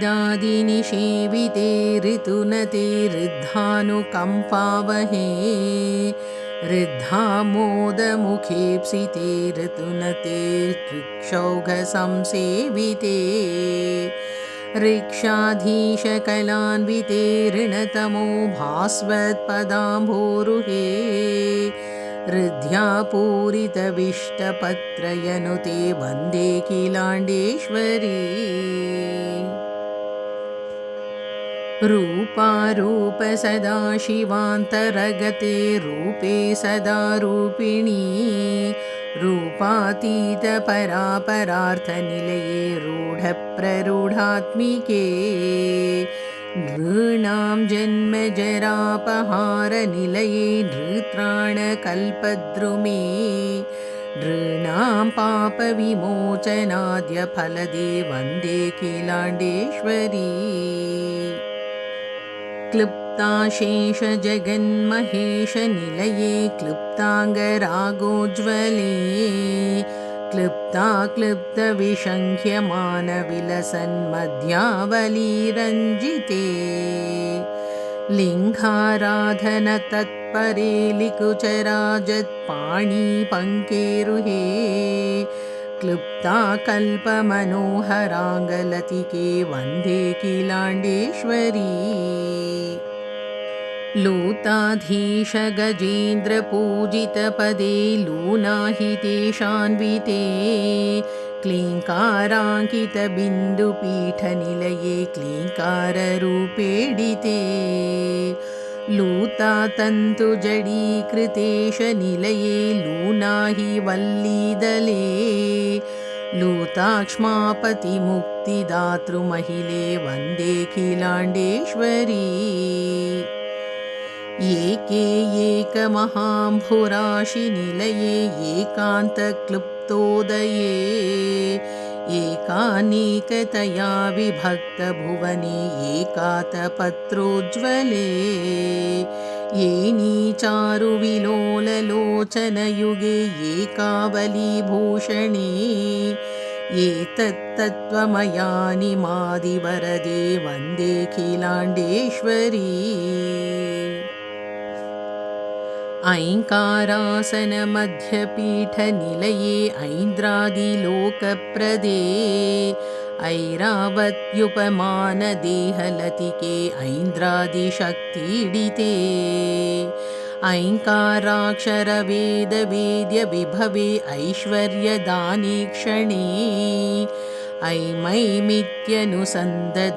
दादिनिषेविते ऋतुनते ऋद्धानुकम्पावहे ऋद्धामोदमुखेप्सिते ऋतुनते ऋक्षौघसंसेविते ऋक्षाधीशकलान्विते ऋणतमो भास्वत्पदाम्भोरुहे हृद्यापूरितविष्टपत्रयनुते वन्दे किलाण्डेश्वरी। रूपारूप सदाशिवान्तरगते रूपे सदा रूपिणी रूपातीत परापरार्थनिलये रूढप्ररूढात्मिके नृणां जन्मजरापहारनिलये नृत्राणकल्पद्रुमे नृणां पापविमोचनाद्यफलदे वन्दे किलाण्डेश्वरी। क्लृप्ताशेषजगन्महेशनिलये क्लृप्ताङ्गरागोज्ज्वले क्लृप्ताक्लृप्तविशङ्ख्यमानविलसन्मध्यावलीरञ्जिते लिङ्गाराधनतत्परे लिकुचराजत्पाणिपङ्केरुहे क्लृप्ताकल्पमनोहराङ्गलतिके वन्दे किलाण्डेश्वरी। लूताधीशगजेन्द्रपूजितपदे लूनाहितेशान्विते क्लीङ्काराङ्कितबिन्दुपीठनिलये क्लीङ्काररूपेडिते लूतातन्तुजडीकृतेशनिलये लूनाहि वल्लीदले लूताक्ष्मापतिमुक्तिदातृमहिले वन्दे किलाण्डेश्वरी। एके एकमहाम्भुराशिनिलये एकान्तक्लृप्तोदये एकानेकतया विभक्तभुवने एकातपत्रोज्ज्वले येनीचारुविलोललोचनयुगे एकावलीभूषणे एतत्तत्त्वमयानिमादिवरदे वन्दे किलाण्डेश्वरी। ऐङ्कारासनमध्यपीठनिलये ऐन्द्रादिलोकप्रदे ऐरावत्युपमानदेहलतिके ऐन्द्रादिशक्तीडिते ऐङ्काराक्षरवेदवेद्यविभवे ऐश्वर्यदाने क्षणे ऐमैमित्यनुसन्दते